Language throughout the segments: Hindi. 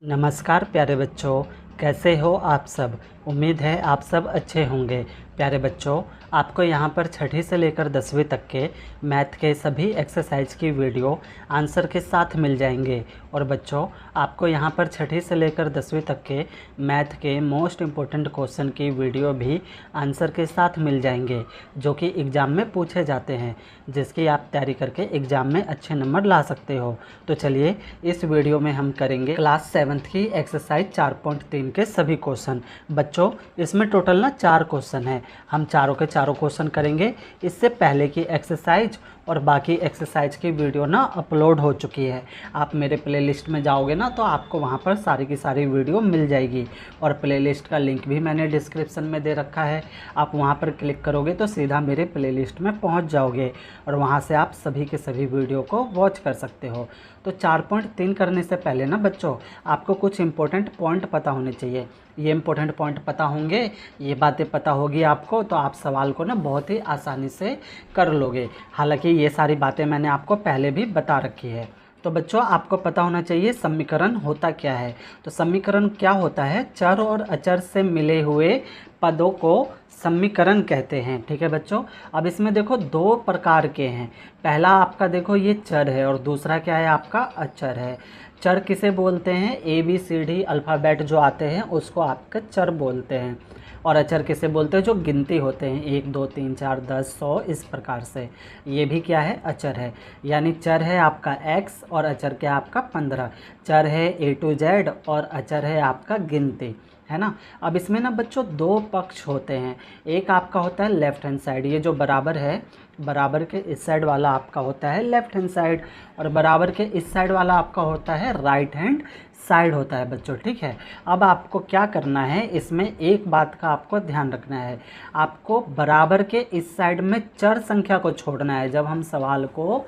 नमस्कार प्यारे बच्चों, कैसे हो आप सब। उम्मीद है आप सब अच्छे होंगे। प्यारे बच्चों, आपको यहाँ पर छठी से लेकर 10वीं तक के मैथ के सभी एक्सरसाइज की वीडियो आंसर के साथ मिल जाएंगे। और बच्चों, आपको यहाँ पर छठी से लेकर 10वीं तक के मैथ के मोस्ट इम्पोर्टेंट क्वेश्चन की वीडियो भी आंसर के साथ मिल जाएंगे, जो कि एग्ज़ाम में पूछे जाते हैं, जिसकी आप तैयारी करके एग्ज़ाम में अच्छे नंबर ला सकते हो। तो चलिए, इस वीडियो में हम करेंगे क्लास 7th की एक्सरसाइज 4.3 के सभी क्वेश्चन। बच्चों, इसमें टोटल ना 4 क्वेश्चन हैं। हम चारों के चारों क्वेश्चन करेंगे। इससे पहले की एक्सरसाइज और बाकी एक्सरसाइज की वीडियो ना अपलोड हो चुकी है। आप मेरे प्लेलिस्ट में जाओगे ना तो आपको वहाँ पर सारी की सारी वीडियो मिल जाएगी। और प्लेलिस्ट का लिंक भी मैंने डिस्क्रिप्शन में दे रखा है। आप वहाँ पर क्लिक करोगे तो सीधा मेरे प्लेलिस्ट में पहुँच जाओगे और वहाँ से आप सभी के सभी वीडियो को वॉच कर सकते हो। तो 4.3 करने से पहले ना बच्चों, आपको कुछ इंपॉर्टेंट पॉइंट पता होने चाहिए। ये इंपॉर्टेंट पॉइंट पता होंगे, ये बातें पता होगी आपको, तो आप सवाल को ना बहुत ही आसानी से कर लोगे। हालांकि ये सारी बातें मैंने आपको पहले भी बता रखी है। तो बच्चों, आपको पता होना चाहिए समीकरण होता क्या है। तो समीकरण क्या होता है? चर और अचर से मिले हुए पदों को समीकरण कहते हैं। ठीक है बच्चों। अब इसमें देखो 2 प्रकार के हैं। पहला आपका देखो ये चर है और दूसरा क्या है आपका अचर है। चर किसे बोलते हैं? ABCD अल्फ़ाबेट जो आते हैं उसको आपका चर बोलते हैं। और अचर किसे बोलते हैं? जो गिनती होते हैं 1 2 3 4 10 100 इस प्रकार से, ये भी क्या है? अचर है। यानी चर है आपका x और अचर क्या है आपका 15। चर है A to Z और अचर है आपका गिनती, है ना। अब इसमें ना बच्चों 2 पक्ष होते हैं। एक आपका होता है लेफ्ट हैंड साइड, ये जो बराबर है, बराबर के इस साइड वाला आपका होता है लेफ्ट हैंड साइड, और बराबर के इस साइड वाला आपका होता है राइट हैंड साइड होता है बच्चों। ठीक है। अब आपको क्या करना है, इसमें एक बात का आपको ध्यान रखना है। आपको बराबर के इस साइड में चर संख्या को छोड़ना है जब हम सवाल को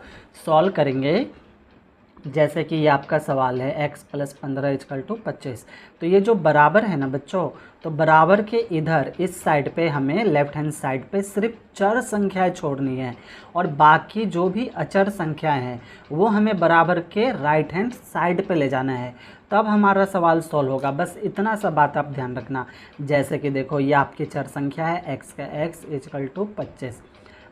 सॉल्व करेंगे। जैसे कि ये आपका सवाल है x + 15 = 25। तो ये जो बराबर है ना बच्चों, तो बराबर के इधर इस साइड पे हमें लेफ्ट हैंड साइड पे सिर्फ चर संख्याएं छोड़नी है, और बाकी जो भी अचर संख्याएं हैं वो हमें बराबर के राइट हैंड साइड पे ले जाना है, तब हमारा सवाल सॉल्व होगा। बस इतना सा बात आप ध्यान रखना। जैसे कि देखो ये आपकी चर संख्या है x का x = 25।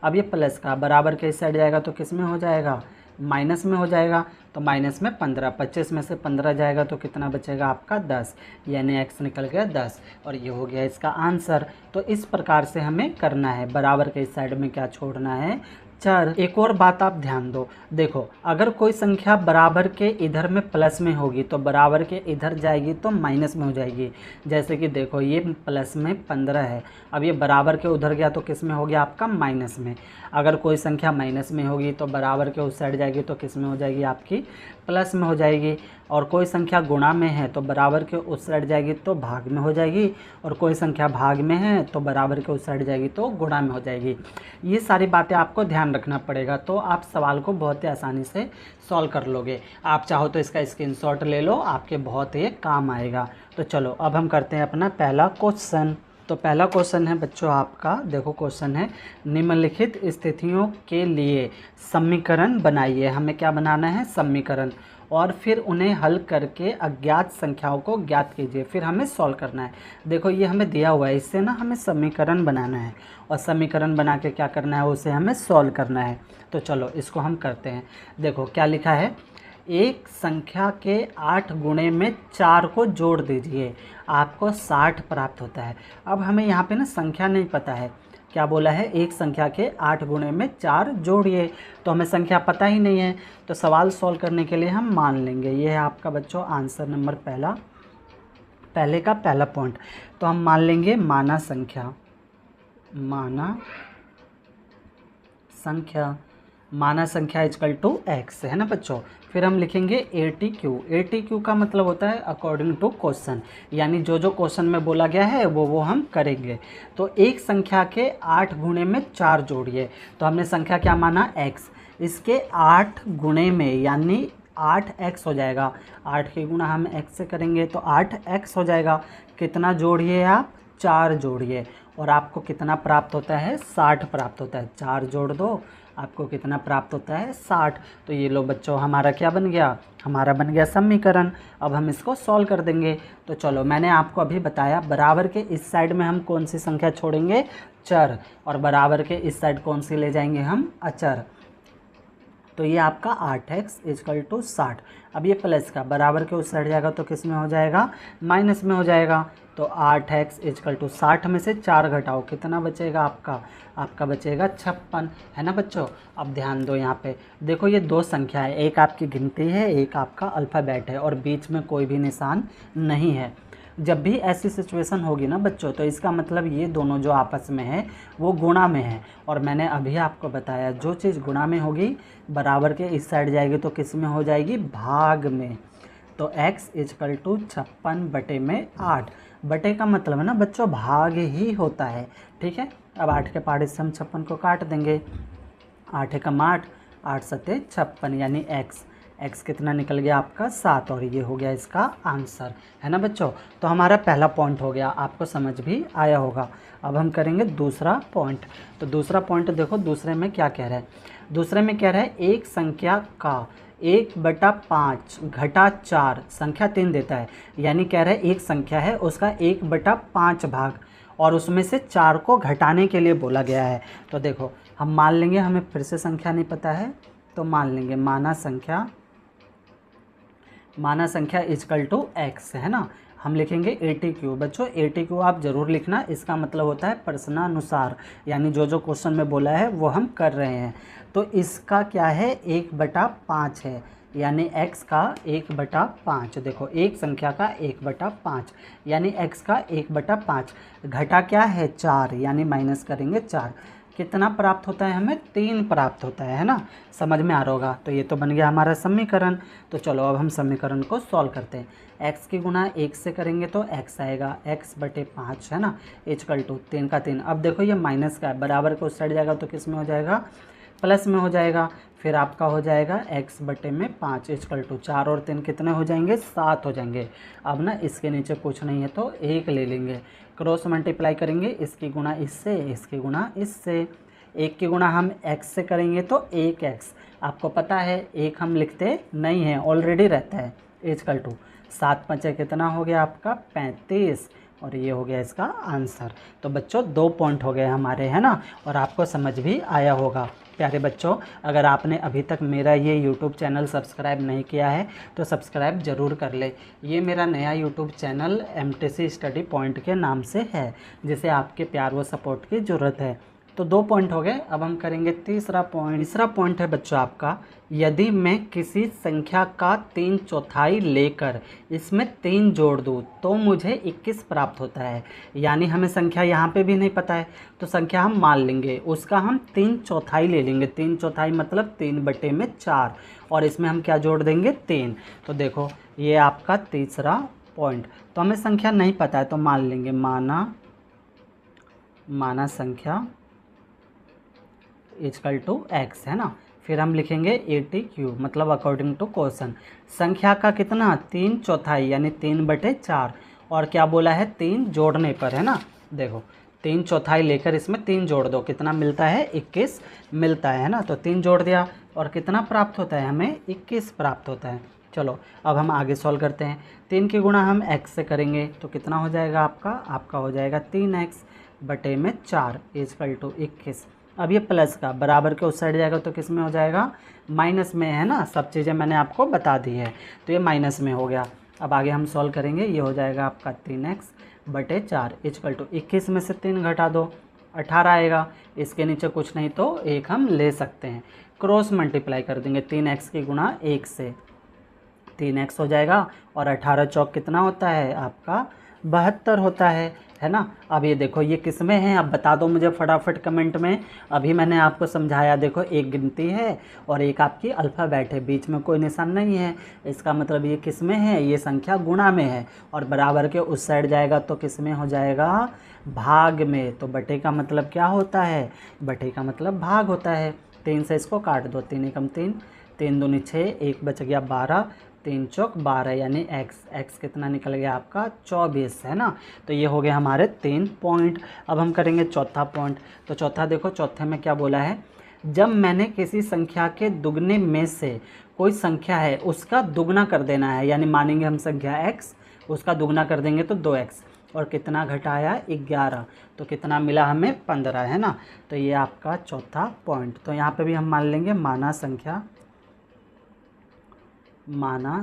अब ये प्लस का बराबर के इस साइड जाएगा तो किस में हो जाएगा? माइनस में हो जाएगा। तो माइनस में 15, 25 में से 15 जाएगा तो कितना बचेगा आपका? 10। यानी x निकल गया 10 और ये हो गया इसका आंसर। तो इस प्रकार से हमें करना है। बराबर के इस साइड में क्या छोड़ना है? चर। एक और बात आप ध्यान दो, देखो अगर कोई संख्या बराबर के इधर में प्लस में होगी तो बराबर के इधर जाएगी तो माइनस में हो जाएगी। जैसे कि देखो ये प्लस में 15 है, अब ये बराबर के उधर गया तो किस में हो गया आपका? माइनस में। अगर कोई संख्या माइनस में होगी तो बराबर के उस साइड जाएगी तो किस में हो जाएगी आपकी? प्लस में हो जाएगी। और कोई संख्या गुणा में है तो बराबर के उस साइड जाएगी तो भाग में हो जाएगी, और कोई संख्या भाग में है तो बराबर के उस साइड जाएगी तो गुणा में हो जाएगी। ये सारी बातें आपको ध्यान रखना पड़ेगा, तो आप सवाल को बहुत ही आसानी से सॉल्व कर लोगे। आप चाहो तो इसका स्क्रीनशॉट ले लो, आपके बहुत ही काम आएगा। तो चलो अब हम करते हैं अपना पहला क्वेश्चन। तो पहला क्वेश्चन है बच्चों आपका, देखो क्वेश्चन है निम्नलिखित स्थितियों के लिए समीकरण बनाइए। हमें क्या बनाना है? समीकरण। और फिर उन्हें हल करके अज्ञात संख्याओं को ज्ञात कीजिए, फिर हमें सॉल्व करना है। देखो ये हमें दिया हुआ है, इससे ना हमें समीकरण बनाना है, और समीकरण बना के क्या करना है? उसे हमें सॉल्व करना है। तो चलो इसको हम करते हैं। देखो क्या लिखा है, एक संख्या के 8 गुणे में 4 को जोड़ दीजिए, आपको 60 प्राप्त होता है। अब हमें यहाँ पे ना संख्या नहीं पता है, क्या बोला है? एक संख्या के 8 गुणे में 4 जोड़िए, तो हमें संख्या पता ही नहीं है। तो सवाल सॉल्व करने के लिए हम मान लेंगे। ये है आपका बच्चों आंसर नंबर पहला, पहले का पहला पॉइंट। तो हम मान लेंगे माना संख्या, माना संख्या, माना संख्या = x, है ना बच्चों। फिर हम लिखेंगे ATQ। ATQ का मतलब होता है अकॉर्डिंग टू क्वेश्चन, यानी जो जो क्वेश्चन में बोला गया है वो हम करेंगे। तो एक संख्या के 8 गुणे में 4 जोड़िए, तो हमने संख्या क्या माना? x। इसके 8 गुणे में यानी 8x हो जाएगा। 8 की गुणा हम x से करेंगे तो 8x हो जाएगा। कितना जोड़िए आप? 4 जोड़िए, और आपको कितना प्राप्त होता है? 60 प्राप्त होता है। 4 जोड़ दो आपको कितना प्राप्त होता है 60। तो ये लो बच्चों हमारा क्या बन गया, हमारा बन गया समीकरण। अब हम इसको सॉल्व कर देंगे। तो चलो मैंने आपको अभी बताया बराबर के इस साइड में हम कौन सी संख्या छोड़ेंगे, चर, और बराबर के इस साइड कौन सी ले जाएंगे हम, अचर। तो ये आपका 8x इजकल टू 60। अब ये प्लस का बराबर के उस साइड जाएगा तो किस में हो जाएगा, माइनस में हो जाएगा। तो 8x इजकल टू 60 में से 4 घटाओ, कितना बचेगा आपका, आपका बचेगा 56, है ना बच्चों। अब ध्यान दो यहाँ पे, देखो ये दो संख्या है, एक आपकी गिनती है, एक आपका अल्फ़ाबेट है, और बीच में कोई भी निशान नहीं है। जब भी ऐसी सिचुएशन होगी ना बच्चों, तो इसका मतलब ये दोनों जो आपस में है वो गुणा में है। और मैंने अभी आपको बताया जो चीज़ गुणा में होगी बराबर के इस साइड जाएगी तो किस में हो जाएगी, भाग में। तो x इजकल टू 56 बटे में 8, बटे का मतलब है ना बच्चों भाग ही होता है, ठीक है। अब 8 के पहाड़े से हम 56 को काट देंगे, 8 एकम 8, 8 सत्ते 56, यानी x कितना निकल गया आपका 7, और ये हो गया इसका आंसर, है ना बच्चों। तो हमारा पहला पॉइंट हो गया, आपको समझ भी आया होगा। अब हम करेंगे दूसरा पॉइंट। तो दूसरा पॉइंट देखो दूसरे में क्या कह रहा है, दूसरे में कह रहा है एक संख्या का 1/5 घटा 4 संख्या 3 देता है। यानी कह रहा है एक संख्या है उसका 1/5 भाग, और उसमें से 4 को घटाने के लिए बोला गया है। तो देखो हम मान लेंगे, हमें फिर से संख्या नहीं पता है तो मान लेंगे माना संख्या इजकल टू x, है ना। हम लिखेंगे ATQ। बच्चों ATQ आप ज़रूर लिखना, इसका मतलब होता है प्रश्नानुसार, यानी जो जो क्वेश्चन में बोला है वो हम कर रहे हैं। तो इसका क्या है 1/5 है, यानी x का 1/5। देखो एक संख्या का 1/5 यानी x का 1/5 घटा क्या है 4, यानी माइनस करेंगे 4, कितना प्राप्त होता है हमें, 3 प्राप्त होता है ना। समझ में आ रहा होगा। तो ये तो बन गया हमारा समीकरण। तो चलो अब हम समीकरण को सॉल्व करते हैं। x की गुणा 1 से करेंगे तो x आएगा x/5, है ना, इजकल टू 3 का 3। अब देखो ये माइनस का है, बराबर को उस साइड जाएगा तो किस में हो जाएगा, प्लस में हो जाएगा। फिर आपका हो जाएगा x/5 इजकल टू 4 और 3 कितने हो जाएंगे, 7 हो जाएंगे। अब ना इसके नीचे कुछ नहीं है तो 1 ले लेंगे, क्रॉस मल्टीप्लाई करेंगे, इसकी गुणा इससे, इसकी गुणा इससे। 1 की गुणा हम x से करेंगे तो 1x, आपको पता है 1 हम लिखते नहीं हैं, ऑलरेडी रहता है, इजकल टू 7×5 कितना हो गया आपका 35, और ये हो गया इसका आंसर। तो बच्चों 2 पॉइंट हो गए हमारे, है ना, और आपको समझ भी आया होगा। प्यारे बच्चों अगर आपने अभी तक मेरा ये YouTube चैनल सब्सक्राइब नहीं किया है तो सब्सक्राइब ज़रूर कर ले। ये मेरा नया YouTube channel MTC study point के नाम से है, जिसे आपके प्यार व सपोर्ट की ज़रूरत है। तो 2 पॉइंट हो गए। अब हम करेंगे तीसरा पॉइंट। तीसरा पॉइंट है बच्चों आपका, यदि मैं किसी संख्या का 3/4 लेकर इसमें 3 जोड़ दूँ तो मुझे 21 प्राप्त होता है। यानी हमें संख्या यहाँ पे भी नहीं पता है तो संख्या हम मान लेंगे, उसका हम 3/4 ले लेंगे। 3/4 मतलब 3/4, और इसमें हम क्या जोड़ देंगे 3। तो देखो ये आपका तीसरा पॉइंट। तो हमें संख्या नहीं पता है तो मान लेंगे माना संख्या इजकल टू x, है ना। फिर हम लिखेंगे ATQ मतलब अकॉर्डिंग टू क्वेश्चन। संख्या का कितना 3/4 यानी 3/4, और क्या बोला है 3 जोड़ने पर, है ना। देखो 3/4 लेकर इसमें 3 जोड़ दो, कितना मिलता है 21 मिलता है ना। तो 3 जोड़ दिया और कितना प्राप्त होता है हमें 21 प्राप्त होता है। चलो अब हम आगे सॉल्व करते हैं। 3 की गुणा हम x से करेंगे तो कितना हो जाएगा आपका हो जाएगा 3x/4 इजकल टू 21। अब ये प्लस का बराबर के उस साइड जाएगा तो किस में हो जाएगा, माइनस में, है ना। सब चीज़ें मैंने आपको बता दी है तो ये माइनस में हो गया। अब आगे हम सॉल्व करेंगे, ये हो जाएगा आपका 3x/4 इजकल टू 21 में से 3 घटा दो 18 आएगा। इसके नीचे कुछ नहीं तो 1 हम ले सकते हैं, क्रॉस मल्टीप्लाई कर देंगे। 3x की गुणा 1 से 3x हो जाएगा, और 18 चौक कितना होता है आपका 72 होता है ना। अब ये देखो ये किस में है, अब बता दो मुझे फटाफट कमेंट में। अभी मैंने आपको समझाया, देखो एक गिनती है और एक आपकी अल्फ़ाबेट है, बीच में कोई निशान नहीं है, इसका मतलब ये किस में है, ये संख्या गुणा में है, और बराबर के उस साइड जाएगा तो किस में हो जाएगा, भाग में। तो बटे का मतलब क्या होता है, बटे का मतलब भाग होता है। 3 से इसको काट दो, 3 एकम 3, 3 दूनी 6, 1 बच गया 12, 3 चौक 12 यानी x कितना निकल गया आपका 24, है ना। तो ये हो गए हमारे 3 पॉइंट। अब हम करेंगे चौथा पॉइंट। तो चौथा देखो, चौथे में क्या बोला है, जब मैंने किसी संख्या के दुगने में से कोई संख्या है उसका दुगना कर देना है, यानी मानेंगे हम संख्या x, उसका दुगना कर देंगे तो 2x, और कितना घटाया 11, तो कितना मिला हमें 15, है ना। तो ये आपका चौथा पॉइंट। तो यहाँ पे भी हम मान लेंगे माना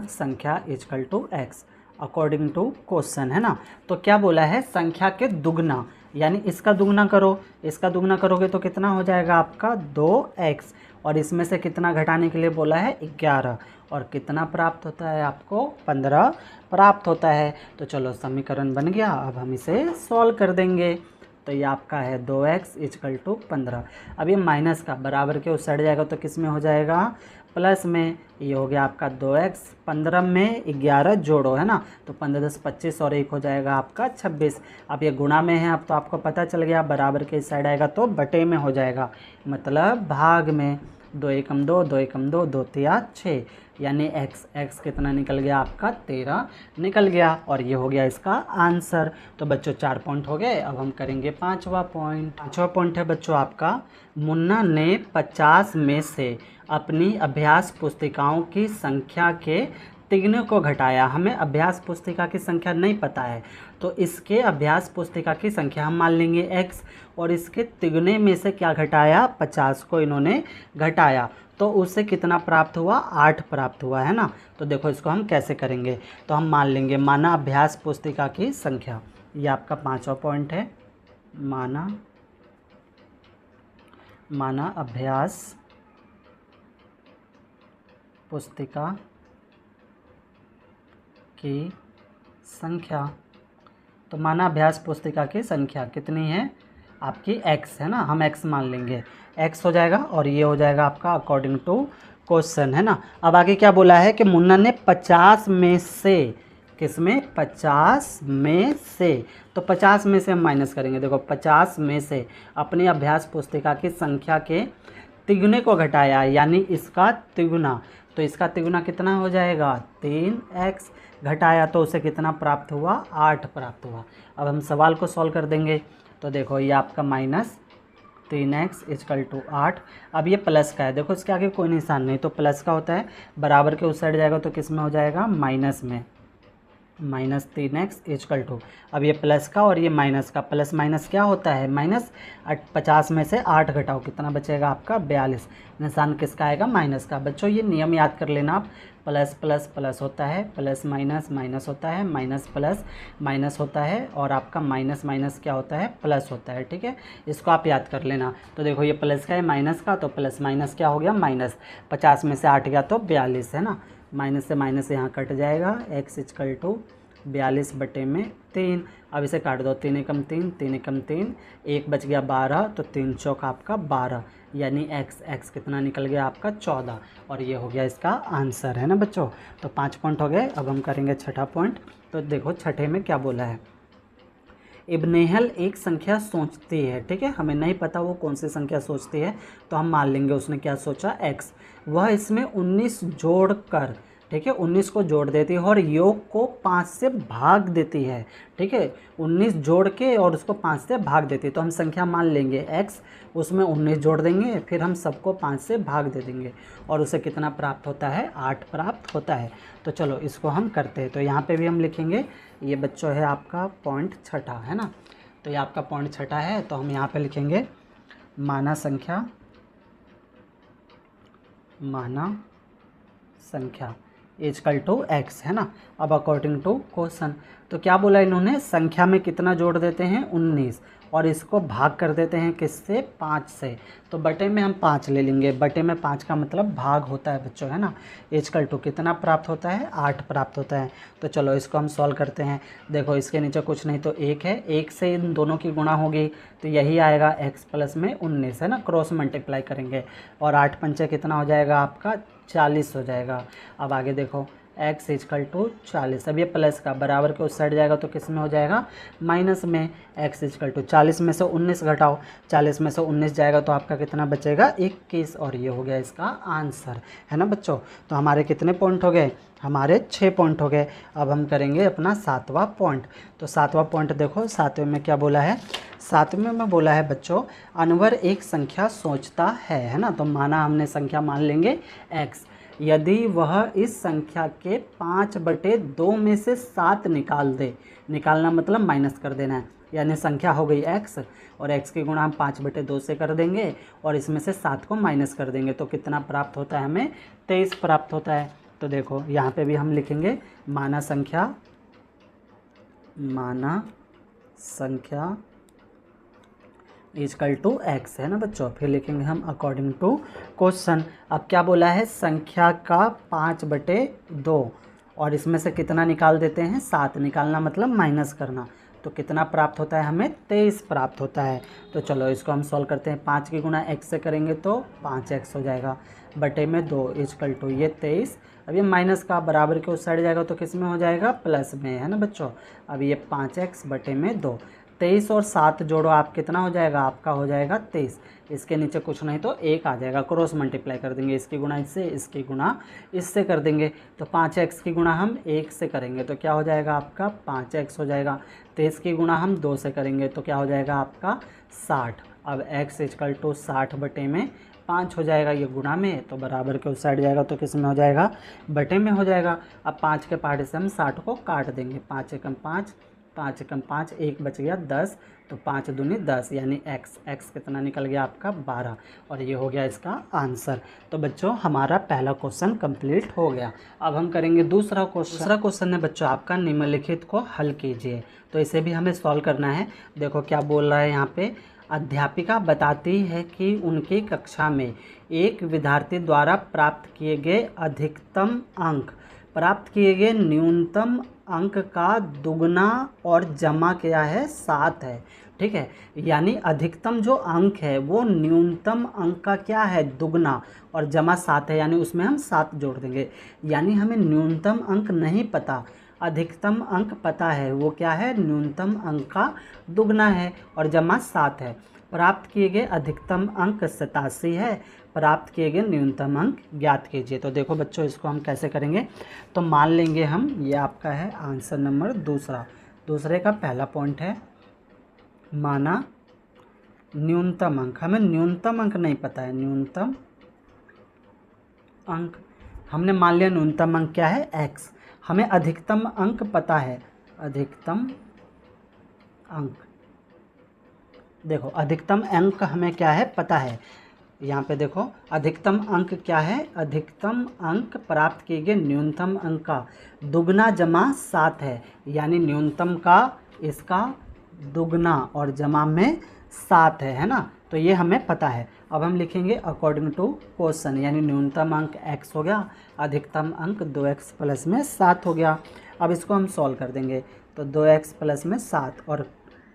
संख्या equal to x according to question, है ना। तो क्या बोला है, संख्या के दुगना, यानी इसका दुगना करो, इसका दुगना करोगे तो कितना हो जाएगा आपका 2x, और इसमें से कितना घटाने के लिए बोला है 11, और कितना प्राप्त होता है आपको 15 प्राप्त होता है। तो चलो समीकरण बन गया, अब हम इसे सॉल्व कर देंगे। तो ये आपका है 2x इजकल टू 15। अब ये माइनस का बराबर के उस साइड जाएगा तो किस में हो जाएगा, प्लस में। ये हो गया आपका 2x, 15 में 11 जोड़ो, है ना, तो 15 10 25 और 1 हो जाएगा आपका 26। अब ये गुणा में है, अब तो आपको पता चल गया, बराबर के इस साइड आएगा तो बटे में हो जाएगा, मतलब भाग में। 2 एकम 2, 2 एकम 2, 2 तिया 6, यानी x कितना निकल गया आपका 13 निकल गया, और ये हो गया इसका आंसर। तो बच्चों 4 पॉइंट हो गए। अब हम करेंगे 5वां पॉइंट। 5वां पॉइंट है बच्चों आपका, मुन्ना ने 50 में से अपनी अभ्यास पुस्तिकाओं की संख्या के तिगने को घटाया। हमें अभ्यास पुस्तिका की संख्या नहीं पता है, तो इसके अभ्यास पुस्तिका की संख्या हम मान लेंगे x, और इसके तिगने में से क्या घटाया, 50 को इन्होंने घटाया, तो उससे कितना प्राप्त हुआ, 8 प्राप्त हुआ, है ना। तो देखो इसको हम कैसे करेंगे, तो हम मान लेंगे माना अभ्यास पुस्तिका की संख्या, ये आपका 5वां पॉइंट है। माना अभ्यास पुस्तिका की संख्या, तो माना अभ्यास पुस्तिका की संख्या कितनी है आपकी x, है ना, हम x मान लेंगे, x हो जाएगा, और ये हो जाएगा आपका अकॉर्डिंग टू क्वेश्चन, है ना। अब आगे क्या बोला है कि मुन्ना ने 50 में से, किसमें, 50 में से, तो 50 में से हम माइनस करेंगे। देखो 50 में से अपनी अभ्यास पुस्तिका की संख्या के तिगुने को घटाया, यानी इसका तिगुना, तो इसका तिगुना कितना हो जाएगा 3x, घटाया तो उसे कितना प्राप्त हुआ, 8 प्राप्त हुआ। अब हम सवाल को सॉल्व कर देंगे, तो देखो ये आपका -3x इजकल टू 8। अब ये प्लस का है, देखो इसके आगे कोई निशान नहीं, तो प्लस का होता है, बराबर के उस साइड जाएगा तो किस में हो जाएगा, माइनस में, -3x इजकल टू। अब ये प्लस का और ये माइनस का, प्लस माइनस क्या होता है, माइनस। 50 में से 8 घटाओ, कितना बचेगा आपका 42, निशान किसका आएगा, माइनस का। बच्चों ये नियम याद कर लेना आप, प्लस प्लस प्लस होता है, प्लस माइनस माइनस होता है, माइनस प्लस माइनस होता है, और आपका माइनस माइनस क्या होता है, प्लस होता है, ठीक है, इसको आप याद कर लेना। तो देखो ये प्लस का है, माइनस का, तो प्लस माइनस क्या हो गया, माइनस। 50 में से 8 गया तो 42, है ना, माइनस से माइनस यहाँ कट जाएगा, x इजकल टू 42 बटे में 3। अब इसे काट दो, 3 एकम 3, 3 एकम 3, 1 बच गया 12, तो 3 चौक आपका 12, यानी x कितना निकल गया आपका 14, और ये हो गया इसका आंसर, है ना बच्चों। तो 5 पॉइंट हो गए। अब हम करेंगे 6ठा पॉइंट। तो देखो 6ठे में क्या बोला है, इब्नेहल एक संख्या सोचती है, ठीक है, हमें नहीं पता वो कौन सी संख्या सोचती है, तो हम मान लेंगे उसने क्या सोचा, x। वह इसमें 19 जोड़ कर, ठीक है, 19 को जोड़ देती है और योग को 5 से भाग देती है, ठीक है, 19 जोड़ के और उसको 5 से भाग देती है, तो हम संख्या मान लेंगे x, उसमें 19 जोड़ देंगे, फिर हम सबको 5 से भाग दे देंगे, और उसे कितना प्राप्त होता है, 8 प्राप्त होता है। तो चलो इसको हम करते हैं। तो यहाँ पे भी हम लिखेंगे, ये बच्चों है आपका पॉइंट 6ठा, है ना, तो ये आपका पॉइंट 6ठा है, तो हम यहाँ पे लिखेंगे माना संख्या इजकल टू x, है ना। अब अकॉर्डिंग टू क्वेश्चन, तो क्या बोला इन्होंने, संख्या में कितना जोड़ देते हैं 19, और इसको भाग कर देते हैं किससे, 5 से, तो बटे में हम 5 ले लेंगे, बटे में 5 का मतलब भाग होता है बच्चों, है ना। इजकल टू कितना प्राप्त होता है, 8 प्राप्त होता है। तो चलो इसको हम सॉल्व करते हैं। देखो इसके नीचे कुछ नहीं तो 1 है, 1 से इन दोनों की गुणा होगी तो यही आएगा x प्लस में 19, है ना, क्रॉस मल्टीप्लाई करेंगे, और 8 पंचे कितना हो जाएगा आपका 40 हो जाएगा। अब आगे देखो x इजकल टू 40, अब ये प्लस का बराबर के उस साइड जाएगा तो किस में हो जाएगा, माइनस में। x इजकल टू 40 में से 19 घटाओ, 40 में से 19 जाएगा तो आपका कितना बचेगा 21, और ये हो गया इसका आंसर, है ना बच्चों। तो हमारे कितने पॉइंट हो गए, हमारे 6 पॉइंट हो गए। अब हम करेंगे अपना 7वां पॉइंट। तो 7वां पॉइंट देखो, 7वें में क्या बोला है, सातवें में बोला है बच्चों, अनवर एक संख्या सोचता है ना। तो माना हमने संख्या मान लेंगे x, यदि वह इस संख्या के 5/2 में से 7 निकाल दे। निकालना मतलब माइनस कर देना है, यानी संख्या हो गई x और x की गुणा हम 5/2 से कर देंगे और इसमें से 7 को माइनस कर देंगे तो कितना प्राप्त होता है, हमें 23 प्राप्त होता है। तो देखो यहाँ पे भी हम लिखेंगे माना संख्या इजकल टू x है ना बच्चों। फिर लिखेंगे हम अकॉर्डिंग टू क्वेश्चन। अब क्या बोला है, संख्या का 5/2 और इसमें से कितना निकाल देते हैं, 7। निकालना मतलब माइनस करना, तो कितना प्राप्त होता है, हमें 23 प्राप्त होता है। तो चलो इसको हम सॉल्व करते हैं। 5 की गुणा x से करेंगे तो 5x हो जाएगा, बटे में 2 इजकल टू ये 23। अब ये माइनस का बराबर के उस साइड जाएगा तो किस में हो जाएगा, प्लस में, है ना बच्चों। अब ये 5x बटे में 2, 23 और 7 जोड़ो आप, कितना हो जाएगा, आपका हो जाएगा 23। इसके नीचे कुछ नहीं तो 1 आ जाएगा, क्रॉस मल्टीप्लाई कर देंगे, इसकी गुणा इससे, इसकी गुणा इससे कर देंगे। तो 5x की गुणा हम 1 से करेंगे तो क्या हो जाएगा, आपका 5x हो जाएगा। 23 की गुणा हम 2 से करेंगे तो क्या हो जाएगा, आपका 60। अब x इजकल टू 60 बटे में 5 हो जाएगा, ये गुणा में, तो बराबर के उस साइड जाएगा तो किस में हो जाएगा, बटे में हो जाएगा। अब 5 के पहाड़े से हम 60 को काट देंगे, 5 एकम 5, 5 एकम 5, 1 बच गया 10, तो 5 दूनी 10, यानी x कितना निकल गया आपका 12, और ये हो गया इसका आंसर। तो बच्चों हमारा पहला क्वेश्चन कंप्लीट हो गया। अब हम करेंगे दूसरा क्वेश्चन। दूसरा क्वेश्चन है बच्चों आपका, निम्नलिखित को हल कीजिए। तो इसे भी हमें सॉल्व करना है। देखो क्या बोल रहा है यहाँ पे, अध्यापिका बताती है कि उनकी कक्षा में एक विद्यार्थी द्वारा प्राप्त किए गए न्यूनतम अंक का दुगना और जमा क्या है, 7 है। ठीक है, यानी अधिकतम जो अंक है वो न्यूनतम अंक का क्या है, दुगना, और जमा 7 है, यानी उसमें हम 7 जोड़ देंगे। यानी हमें न्यूनतम अंक नहीं पता, अधिकतम अंक पता है, वो क्या है, न्यूनतम अंक का दुगना है और जमा 7 है। प्राप्त किए गए अधिकतम अंक 87 है, प्राप्त किए गए न्यूनतम अंक ज्ञात कीजिए। तो देखो बच्चों इसको हम कैसे करेंगे, तो मान लेंगे हम, ये आपका है आंसर नंबर दूसरे का पहला पॉइंट है, माना न्यूनतम अंक, हमें न्यूनतम अंक नहीं पता है, न्यूनतम अंक हमने मान लिया, न्यूनतम अंक क्या है, x। हमें अधिकतम अंक पता है, अधिकतम अंक, देखो अधिकतम अंक हमें क्या है, पता है। यहाँ पे देखो अधिकतम अंक क्या है, अधिकतम अंक प्राप्त किए गए न्यूनतम अंक का दुगना जमा 7 है, यानी न्यूनतम का इसका दुगना और जमा में 7 है ना। तो ये हमें पता है। अब हम लिखेंगे अकॉर्डिंग टू क्वेश्चन, यानी न्यूनतम अंक x हो गया, अधिकतम अंक 2x प्लस में 7 हो गया। अब इसको हम सॉल्व कर देंगे, तो 2x प्लस में 7 और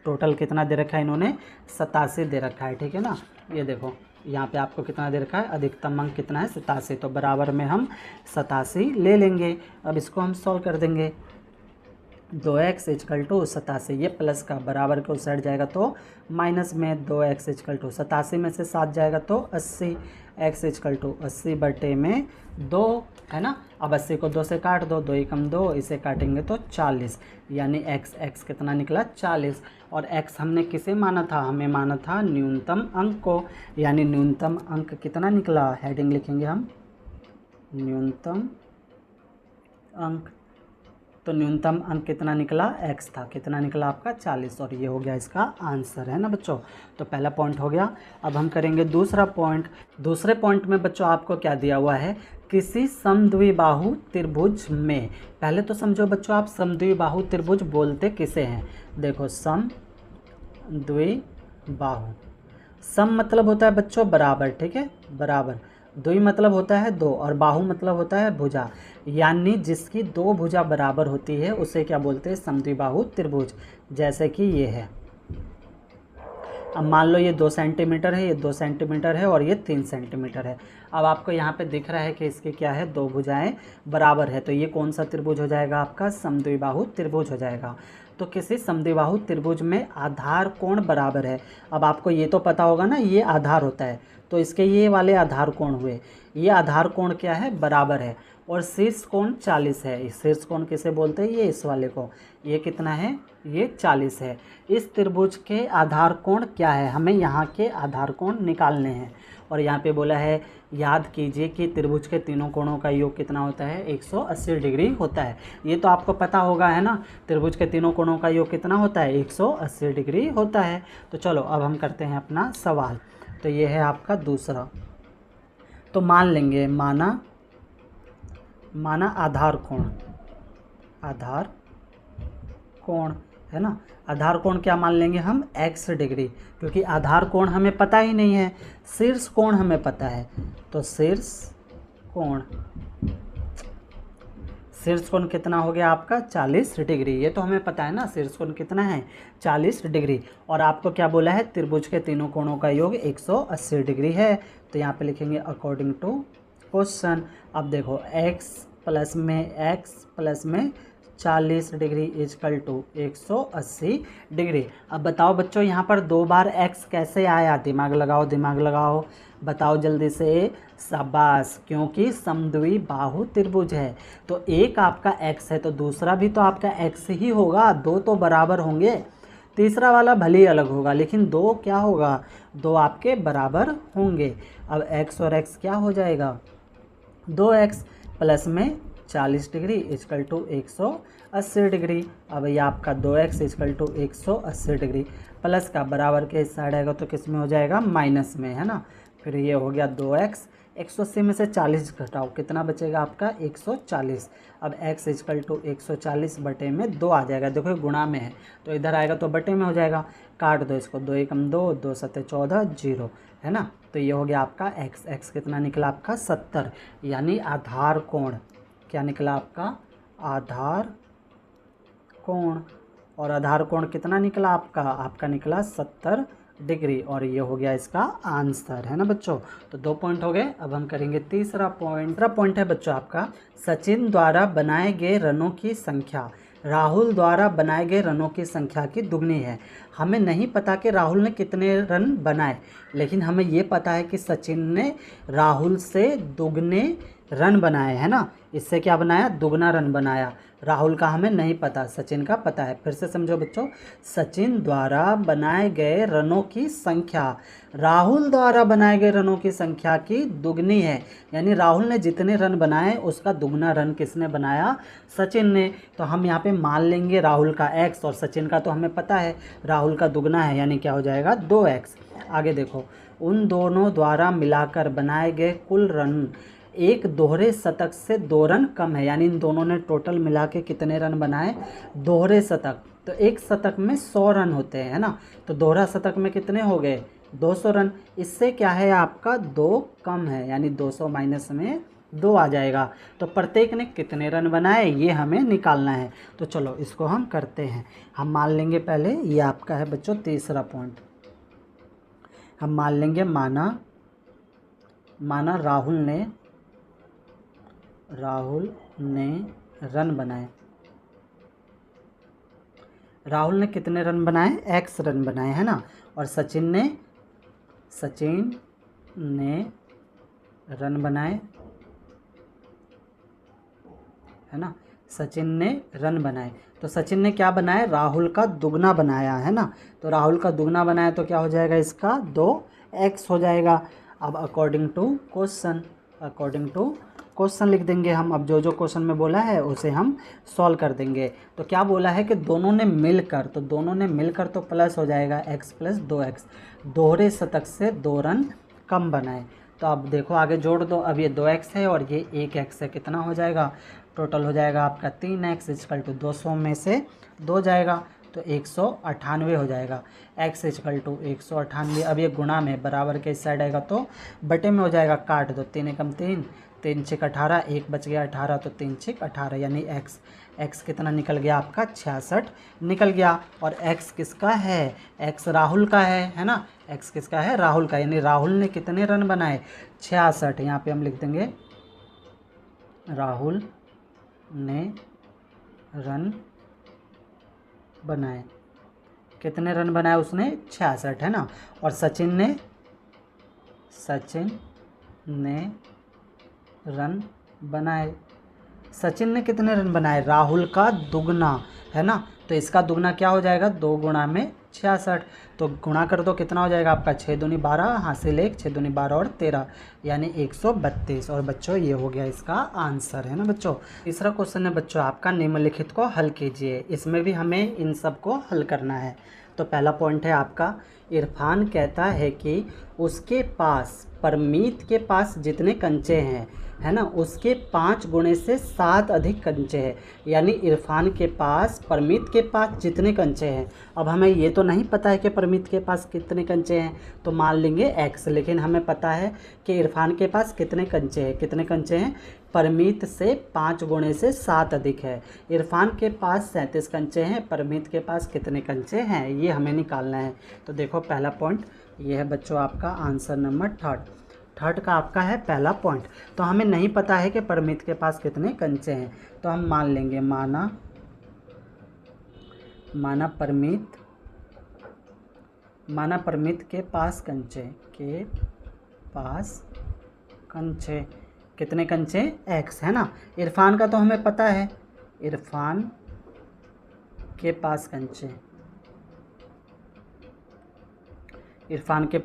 टोटल कितना दे रखा है इन्होंने, 87 दे रखा है। ठीक है ना, ये देखो यहाँ पे आपको कितना दे रखा है, अधिकतम अंक कितना है, 87, तो बराबर में हम 87 ले लेंगे। अब इसको हम सॉल्व कर देंगे, 2x इजकल टू 87, ये प्लस का बराबर के उस साइड जाएगा तो माइनस में, 2x इजकल टू 87 में से 7 जाएगा तो 80, x इजकल टू 80 बटे में 2 है ना। अब 80 को 2 से काट दो, 2 एकम 2, इसे काटेंगे तो 40, यानी x कितना निकला, 40। और x हमने किसे माना था, हमें माना था न्यूनतम अंक को, यानी न्यूनतम अंक कितना निकला, हेडिंग लिखेंगे हम न्यूनतम अंक। तो न्यूनतम अंक कितना निकला, x था, कितना निकला आपका 40, और ये हो गया इसका आंसर, है ना बच्चों। तो पहला पॉइंट हो गया। अब हम करेंगे दूसरा पॉइंट। दूसरे पॉइंट में बच्चों आपको क्या दिया हुआ है, किसी समद्विबाहु त्रिभुज में, पहले तो समझो बच्चों आप समद्विबाहु त्रिभुज बोलते किसे हैं। देखो समद्विबाहु, सम मतलब होता है बच्चों बराबर, ठीक है, बराबर। द्वि मतलब होता है 2 और बाहु मतलब होता है भुजा, यानी जिसकी 2 भुजा बराबर होती है उसे क्या बोलते हैं, समद्विबाहु त्रिभुज। जैसे कि ये है, अब मान लो ये 2 सेंटीमीटर है, ये 2 सेंटीमीटर है और ये 3 सेंटीमीटर है। अब आपको यहाँ पे दिख रहा है कि इसकी क्या है, दो भुजाएं बराबर है, तो ये कौन सा त्रिभुज हो जाएगा आपका, समद्विबाहु त्रिभुज हो जाएगा। तो किसी समद्विबाहु त्रिभुज में आधार कोण बराबर है। अब आपको ये तो पता होगा ना, ये आधार होता है, तो इसके ये वाले आधार कोण हुए, ये आधार कोण क्या है, बराबर है, और शीर्ष कोण 40 है। शीर्ष कोण किसे बोलते हैं, ये इस वाले को, ये कितना है, ये 40 है। इस त्रिभुज के आधार कोण क्या है, हमें यहाँ के आधार कोण निकालने हैं। और यहाँ पे बोला है याद कीजिए कि त्रिभुज के तीनों कोणों का योग कितना होता है, 180 डिग्री होता है। ये तो आपको पता होगा है ना, त्रिभुज के तीनों कोणों का योग कितना होता है, 180 डिग्री होता है। तो चलो अब हम करते हैं अपना सवाल। तो ये है आपका दूसरा। तो मान लेंगे, माना आधार कोण है ना, आधार कोण क्या मान लेंगे हम, x डिग्री, क्योंकि आधार कोण हमें पता ही नहीं है, शीर्ष कोण हमें पता है। तो शीर्ष कोण कितना हो गया आपका, 40 डिग्री। ये तो हमें पता है ना, शीर्ष कोण कितना है, 40 डिग्री। और आपको क्या बोला है, त्रिभुज के तीनों कोणों का योग 180 डिग्री है। तो यहाँ पे लिखेंगे अकॉर्डिंग टू क्वेश्चन। अब देखो x प्लस में 40 डिग्री इजकल टू 180 डिग्री। अब बताओ बच्चों, यहाँ पर 2 बार x कैसे आया, दिमाग लगाओ, बताओ जल्दी से, शाबाश, क्योंकि समद्विबाहु त्रिभुज है। तो एक आपका x है तो दूसरा भी तो आपका x ही होगा, दो तो बराबर होंगे, तीसरा वाला भले ही अलग होगा, लेकिन दो क्या होगा, दो आपके बराबर होंगे। अब x और x क्या हो जाएगा, 2x प्लस में 40 डिग्री इजकल टू 180 डिग्री। अब ये आपका 2x is equal to 180 degree, plus का बराबर के इस साइड आएगा तो किस में हो जाएगा, माइनस में, है ना। फिर ये हो गया 2x, 180 में से 40 घटाओ, कितना बचेगा आपका, 140। अब x इजकल टू 140 बटे में 2 आ जाएगा, देखो ये गुणा में है तो इधर आएगा तो बटे में हो जाएगा, काट दो इसको, 2 एकम 2, 2 सत्ते 14, 0, है ना। तो ये हो गया आपका x कितना निकला आपका, 70, यानी आधार कोण क्या निकला आपका, आधार कोण। और आधार कोण कितना निकला आपका निकला 70 डिग्री, और ये हो गया इसका आंसर, है ना बच्चों। तो 2 पॉइंट हो गए। अब हम करेंगे तीसरा पॉइंट है बच्चों आपका, सचिन द्वारा बनाए गए रनों की संख्या राहुल द्वारा बनाए गए रनों की संख्या की दुगनी है। हमें नहीं पता कि राहुल ने कितने रन बनाए, लेकिन हमें ये पता है कि सचिन ने राहुल से दुगने रन बनाए, है ना। इससे क्या बनाया, दुगना रन बनाया। राहुल का हमें नहीं पता, सचिन का पता है। फिर से समझो बच्चों, सचिन द्वारा बनाए गए रनों की संख्या राहुल द्वारा बनाए गए रनों की संख्या की दुगनी है, यानी राहुल ने जितने रन बनाए उसका दुगना रन किसने बनाया, सचिन ने। तो हम यहाँ पे मान लेंगे राहुल का x, और सचिन का तो हमें पता है राहुल का दुगना है, यानी क्या हो जाएगा, 2x। आगे देखो, उन दोनों द्वारा मिलाकर बनाए गए कुल रन एक दोहरे शतक से 2 रन कम है, यानी इन दोनों ने टोटल मिला के कितने रन बनाए, दोहरे शतक। तो एक शतक में 100 रन होते हैं, है ना। तो दोहरा शतक में कितने हो गए, 200 रन। इससे क्या है आपका 2 कम है, यानी 200 माइनस में 2 आ जाएगा। तो प्रत्येक ने कितने रन बनाए ये हमें निकालना है। तो चलो इसको हम करते हैं। हम मान लेंगे पहले, ये आपका है बच्चों तीसरा पॉइंट। हम मान लेंगे, माना राहुल ने रन बनाए। राहुल ने कितने रन बनाए, x रन बनाए, है ना। और सचिन ने रन बनाए, है ना। सचिन ने रन बनाए, तो सचिन ने क्या बनाया, राहुल का दुगना बनाया, है ना। तो राहुल का दुगना बनाया तो क्या हो जाएगा, इसका 2x हो जाएगा। अब अकॉर्डिंग टू क्वेश्चन लिख देंगे हम। अब जो क्वेश्चन में बोला है उसे हम सॉल्व कर देंगे। तो क्या बोला है कि दोनों ने मिलकर तो प्लस हो जाएगा x प्लस 2x, दोहरे शतक से 2 रन कम बनाए। तो अब देखो आगे जोड़ दो, अब ये 2x है और ये 1x है, कितना हो जाएगा, टोटल हो जाएगा आपका 3x इजकल टू 200 में से 2 जाएगा तो 198 हो जाएगा। x equal to 198। अब ये गुणा में बराबर के इस साइड आएगा तो बटे में हो जाएगा, काट दो, 3 एकम 3, 3 छिक 18, 1 बच गया 18, तो 3 छिक 18, यानी x कितना निकल गया आपका 66 निकल गया। और x किसका है, x राहुल का है ना, x किसका है, राहुल का, यानी राहुल ने कितने रन बनाए 66। यहाँ पे हम लिख देंगे राहुल ने रन बनाए, कितने रन बनाए उसने 66 है ना। और सचिन ने रन बनाए, सचिन ने कितने रन बनाए, राहुल का दुगना है ना, तो इसका दुगना क्या हो जाएगा 2 गुणा में 66, तो गुणा कर दो कितना हो जाएगा आपका 6 दूनी 12, हासिल 1, 6 दूनी 12 और 13 यानी 132। और बच्चों ये हो गया इसका आंसर है ना बच्चों। तीसरा क्वेश्चन है बच्चों आपका, निम्नलिखित को हल कीजिए। इसमें भी हमें इन सब को हल करना है। तो पहला पॉइंट है आपका, इरफान कहता है कि उसके पास परमीत के पास जितने कंचे हैं है ना, उसके 5 गुणे से 7 अधिक कंचे हैं। यानी इरफान के पास परमीत के पास जितने कंचे हैं, अब हमें ये तो नहीं पता है कि परमीत के पास कितने कंचे हैं, तो मान लेंगे x, लेकिन हमें पता है कि इरफान के पास कितने कंचे हैं, कितने कंचे हैं, परमीत से 5 गुणे से 7 अधिक है। इरफान के पास 37 कंचे हैं, परमीत के पास कितने कंचे हैं, ये हमें निकालना है। तो देखो पहला पॉइंट ये है बच्चों आपका आंसर नंबर थर्ड का आपका है पहला पॉइंट। तो हमें नहीं पता है कि परमीत के पास कितने कंचे हैं, तो हम मान लेंगे माना परमीत के पास कंचे कितने कंचे x है ना। इरफान का तो हमें पता है, इरफान के पास कंचे, इरफान के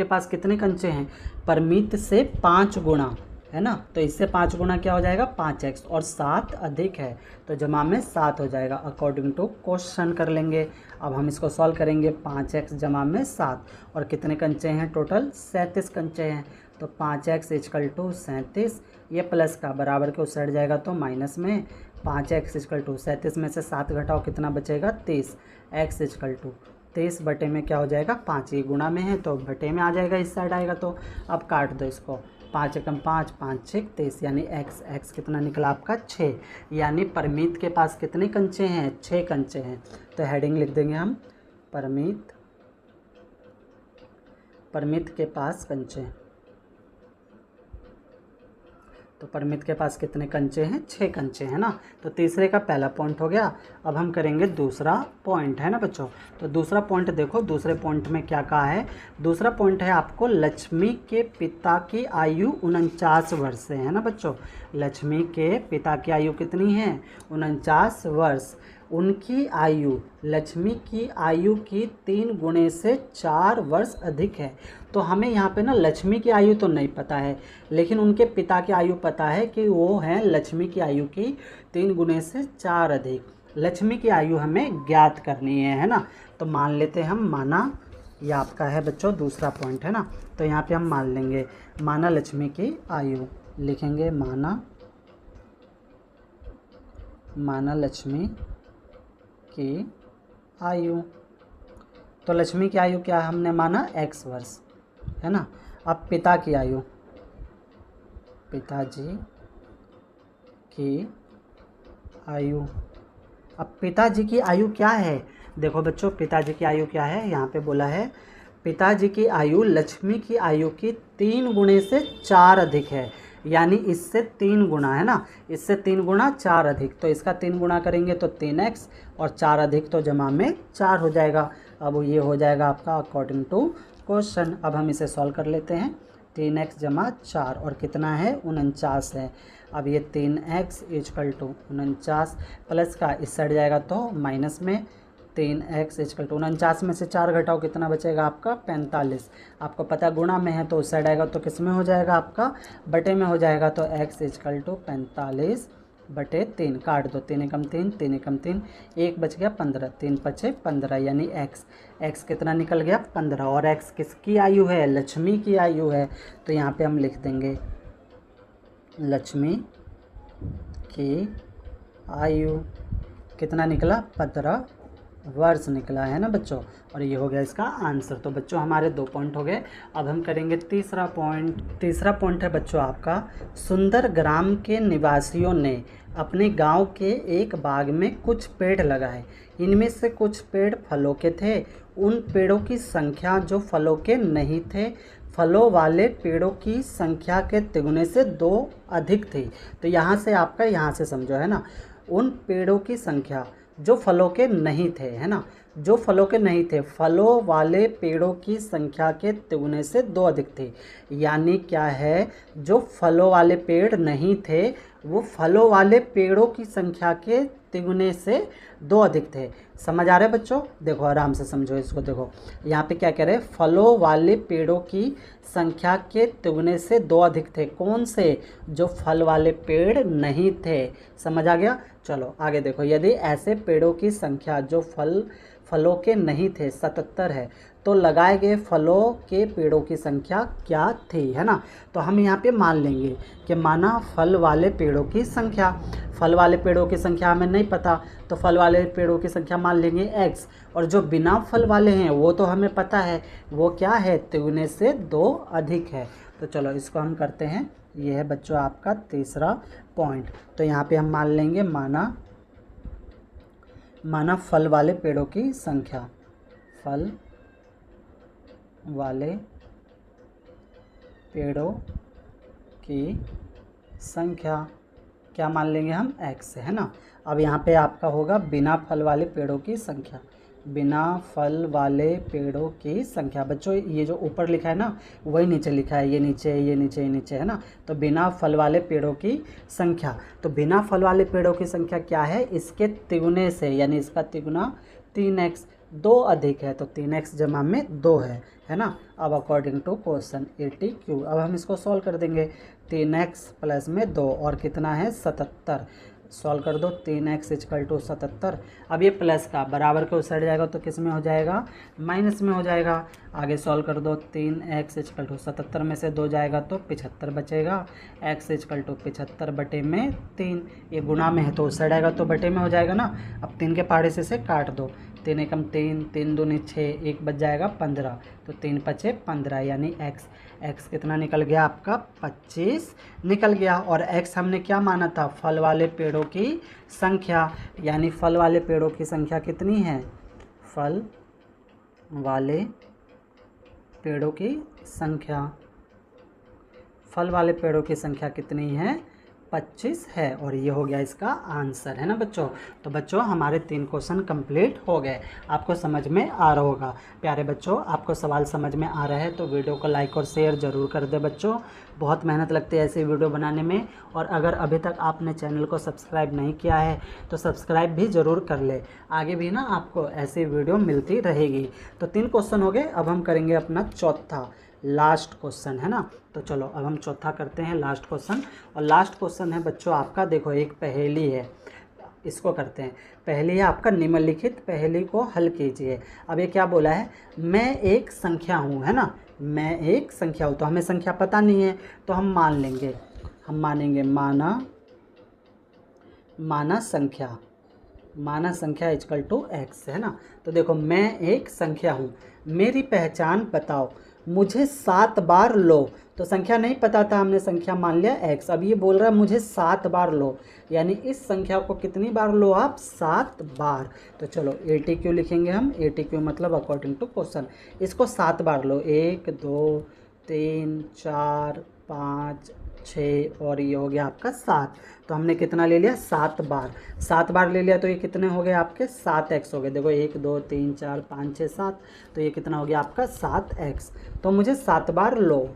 पास कितने कंचे हैं, परमीत से 5 गुणा है ना, तो इससे 5 गुणा क्या हो जाएगा 5x, और 7 अधिक है तो जमा में 7 हो जाएगा, अकॉर्डिंग टू क्वेश्चन कर लेंगे। अब हम इसको सॉल्व करेंगे, 5x जमा में 7, और कितने कंचे हैं टोटल 37 कंचे हैं, तो 5x इक्वल टू 37, ये प्लस का बराबर के उस साइड जाएगा तो माइनस में, 5x इक्वल टू 37 में से 7 घटाओ कितना बचेगा 23, x इक्वल टू 23 बटे में क्या हो जाएगा 5, ये गुणा में है तो बटे में आ जाएगा, इस साइड आएगा तो अब काट दो इसको, 5 एकम 5, 5 6 23, यानी x कितना निकला आपका 6, यानी परमीत के पास कितने कंचे हैं 6 कंचे हैं। तो हेडिंग लिख देंगे हम, परमीत के पास कंचे, तो परमीत के पास कितने कंचे हैं 6 कंचे है ना। तो तीसरे का पहला पॉइंट हो गया। अब हम करेंगे दूसरा पॉइंट है ना बच्चों। तो दूसरा पॉइंट देखो, दूसरे पॉइंट में क्या कहा है, दूसरा पॉइंट है आपको, लक्ष्मी के पिता की आयु 49 वर्ष है ना बच्चों। लक्ष्मी के पिता की आयु कितनी है 49 वर्ष, उनकी आयु लक्ष्मी की आयु की 3 गुणे से 4 वर्ष अधिक है। तो हमें यहाँ पे ना लक्ष्मी की आयु तो नहीं पता है, लेकिन उनके पिता की आयु पता है कि वो है लक्ष्मी की आयु की 3 गुणे से 4 अधिक। लक्ष्मी की आयु हमें ज्ञात करनी है ना। तो मान लेते हैं हम, माना ये आपका है बच्चों दूसरा पॉइंट है ना। तो यहाँ पे हम मान लेंगे, माना लक्ष्मी की आयु, लिखेंगे माना लक्ष्मी की आयु। तो लक्ष्मी की आयु क्या हमने माना x वर्ष है ना। अब पिता की आयु, पिताजी की आयु, अब पिताजी की आयु क्या है, देखो बच्चों पिताजी की आयु क्या है, यहाँ पे बोला है पिताजी की आयु लक्ष्मी की आयु की 3 गुणे से 4 अधिक है, यानी इससे 3 गुना है ना, इससे 3 गुना 4 अधिक, तो इसका 3 गुना करेंगे तो 3x, और 4 अधिक तो जमा में 4 हो जाएगा। अब ये हो जाएगा आपका अकॉर्डिंग टू क्वेश्चन। अब हम इसे सॉल्व कर लेते हैं, 3x जमा 4 और कितना है 49 है। अब ये 3x इक्वल टू 49 प्लस का इस साइड जाएगा तो माइनस में, 3x इक्वल टू 49 में से 4 घटाओ कितना बचेगा आपका 45। आपको पता गुणा में है तो उस साइड आएगा तो किस में हो जाएगा आपका बटे में हो जाएगा, तो x इक्वल टू 45 बटे 3, काट दो 3 एकम 3, 3 एकम 3, 1 बच गया 15, 3 पचे 15, यानी x कितना निकल गया 15। और x किसकी आयु है, लक्ष्मी की आयु है। तो यहाँ पे हम लिख देंगे लक्ष्मी की आयु कितना निकला 15 वर्ष निकला है ना बच्चों। और ये हो गया इसका आंसर। तो बच्चों हमारे 2 पॉइंट हो गए। अब हम करेंगे तीसरा पॉइंट। तीसरा पॉइंट है बच्चों आपका, सुंदर ग्राम के निवासियों ने अपने गांव के एक बाग में कुछ पेड़ लगाए। इनमें से कुछ पेड़ फलों के थे। उन पेड़ों की संख्या जो फलों के नहीं थे, फलों वाले पेड़ों की संख्या के तिगुने से 2 अधिक थी। तो यहाँ से आपका, यहाँ से समझो है ना, उन पेड़ों की संख्या जो फलों के नहीं थे, है ना, जो फलों के नहीं थे, फलों वाले पेड़ों की संख्या के तिगुने से 2 अधिक थे। यानी क्या है, जो फलों वाले पेड़ नहीं थे वो फलों वाले पेड़ों की संख्या के तिगुने से 2 अधिक थे। समझ आ रहा है बच्चों? देखो आराम से समझो इसको। देखो यहाँ पे क्या कह रहे हैं, फलों वाले पेड़ों की संख्या के तिगुने से 2 अधिक थे। कौन से? जो फल वाले पेड़ नहीं थे। समझ आ गया? चलो आगे देखो, यदि ऐसे पेड़ों की संख्या जो फलों के नहीं थे 77 है, तो लगाए गए फलों के पेड़ों की संख्या क्या थी, है ना। तो हम यहाँ पे मान लेंगे कि माना फल वाले पेड़ों की संख्या, फल वाले पेड़ों की संख्या हमें नहीं पता, तो फल वाले पेड़ों की संख्या मान लेंगे x। और जो बिना फल वाले हैं वो तो हमें पता है, वो क्या है, तिगुने से 2 अधिक है। तो चलो इसको हम करते हैं। ये है बच्चों आपका तीसरा पॉइंट। तो यहाँ पे हम मान लेंगे, माना फल वाले पेड़ों की संख्या, फल वाले पेड़ों की संख्या क्या मान लेंगे हम, x है ना। अब यहाँ पे आपका होगा बिना फल वाले पेड़ों की संख्या, बिना फल वाले पेड़ों की संख्या। बच्चों ये जो ऊपर लिखा है ना वही नीचे लिखा है, ये नीचे ये नीचे ये नीचे, है ना। तो बिना फल वाले पेड़ों की संख्या, तो बिना फल वाले पेड़ों की संख्या क्या है, इसके तिगुने से, यानी इसका तिगुना 3x, 2 अधिक है, तो 3x जमा में 2 है ना। अब अकॉर्डिंग टू क्वेश्चन 80Q, अब हम इसको सॉल्व कर देंगे। 3x प्लस में 2 और कितना है 77, सॉल्व कर दो। 3x equal to 77। अब ये प्लस का बराबर के उस साइड जाएगा तो किस में हो जाएगा, माइनस में हो जाएगा। आगे सॉल्व कर दो। 3x इक्वल टू 77 में से 2 जाएगा तो 75 बचेगा। x इक्वल टू 75 बटे में 3, ये गुणा में है तो उस साइड आएगा तो बटे में हो जाएगा ना। अब 3 के पहाड़े से काट दो, 3 एकम 3, 3 दूनी 6, 1 बच जाएगा 15, तो 3 पचे 15, यानी x कितना निकल गया आपका, 25 निकल गया। और x हमने क्या माना था, फल वाले पेड़ों की संख्या, यानी फल वाले पेड़ों की संख्या कितनी है, फल वाले पेड़ों की संख्या, फल वाले पेड़ों की संख्या कितनी है, 25 है। और ये हो गया इसका आंसर, है ना बच्चों। तो बच्चों हमारे 3 क्वेश्चन कंप्लीट हो गए। आपको समझ में आ रहा होगा। प्यारे बच्चों, आपको सवाल समझ में आ रहा है तो वीडियो को लाइक और शेयर ज़रूर कर दे बच्चों। बहुत मेहनत लगती है ऐसी वीडियो बनाने में। और अगर अभी तक आपने चैनल को सब्सक्राइब नहीं किया है तो सब्सक्राइब भी ज़रूर कर ले। आगे भी ना आपको ऐसी वीडियो मिलती रहेगी। तो 3 क्वेश्चन हो गए। अब हम करेंगे अपना चौथा लास्ट क्वेश्चन, है ना। तो चलो अब हम चौथा करते हैं, लास्ट क्वेश्चन। और लास्ट क्वेश्चन है बच्चों आपका, देखो एक पहेली है, इसको करते हैं। पहेली है आपका, निम्नलिखित पहेली को हल कीजिए। अब ये क्या बोला है, मैं एक संख्या हूँ, है ना, मैं एक संख्या हूँ। तो हमें संख्या पता नहीं है तो हम मान लेंगे, हम मानेंगे माना संख्या इक्वल टू x, है ना। तो देखो मैं एक संख्या हूँ, मेरी पहचान बताओ, मुझे 7 बार लो। तो संख्या नहीं पता था, हमने संख्या मान लिया x। अब ये बोल रहा है मुझे 7 बार लो, यानी इस संख्या को कितनी बार लो आप, 7 बार। तो चलो ATQ लिखेंगे हम। ATQ मतलब अकॉर्डिंग टू क्वेश्चन, इसको 7 बार लो। 1 2 3 4 5 6 और ये हो गया आपका 7। तो हमने कितना ले लिया, 7 बार। 7 बार ले लिया तो ये कितने हो गए आपके, 7x हो गए। देखो 1 2 3 4 5 6 7, तो ये कितना हो गया आपका 7x। तो मुझे 7 बार लो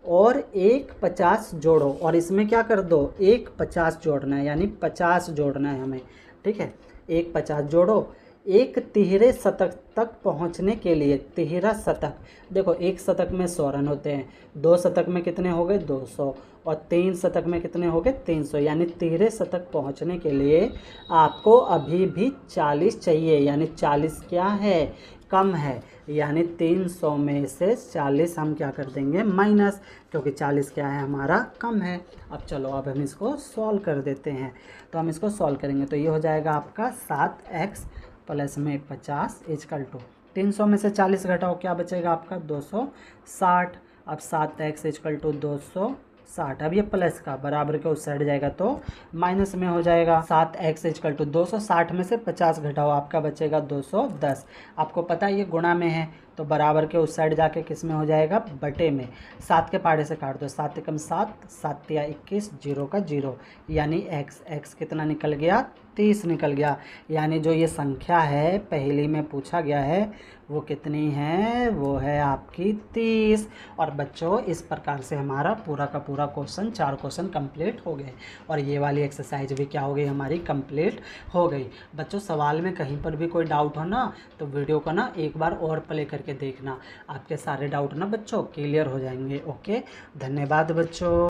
और एक 50 जोड़ो, और इसमें क्या कर दो, एक 50 जोड़ना है, यानी 50 जोड़ना है हमें, ठीक है। एक 50 जोड़ो। एक तिहरे शतक तक पहुंचने के लिए, तिहरा शतक, देखो एक शतक में 100 रन होते हैं, 2 शतक में कितने हो गए 200, और 3 शतक में कितने हो गए 300, यानी तिहरे शतक पहुंचने के लिए आपको अभी भी 40 चाहिए, यानी 40 क्या है, कम है, यानी 300 में से 40 हम क्या कर देंगे, माइनस, क्योंकि 40 क्या है हमारा, कम है। अब चलो अब हम इसको सॉल्व कर देते हैं। तो हम इसको सॉल्व करेंगे तो ये हो जाएगा आपका 7x प्लस में 50 इजकल टू 300 में से 40 घटाओ, क्या बचेगा आपका 260। अब 7x इजकल टू 260। अब ये प्लस का बराबर के उस साइड जाएगा तो माइनस में हो जाएगा। 7x इजकल टू 260 में से 50 घटाओ, आपका बचेगा 210। आपको पता है ये गुणा में है तो बराबर के उस साइड जाके किस में हो जाएगा, बटे में। 7 के पहाड़े से काट दो, 7 एकम 7, 7 तिया 21, 0 का 0, यानी x कितना निकल गया, 30 निकल गया। यानी जो ये संख्या है पहली में पूछा गया है वो कितनी है, वो है आपकी 30। और बच्चों इस प्रकार से हमारा पूरा का पूरा क्वेश्चन 4 क्वेश्चन कंप्लीट हो गए और ये वाली एक्सरसाइज भी क्या हो गई हमारी, कंप्लीट हो गई। बच्चों सवाल में कहीं पर भी कोई डाउट हो ना तो वीडियो को ना एक बार और प्ले करके देखना, आपके सारे डाउट ना बच्चों क्लियर हो जाएंगे। ओके, धन्यवाद बच्चों।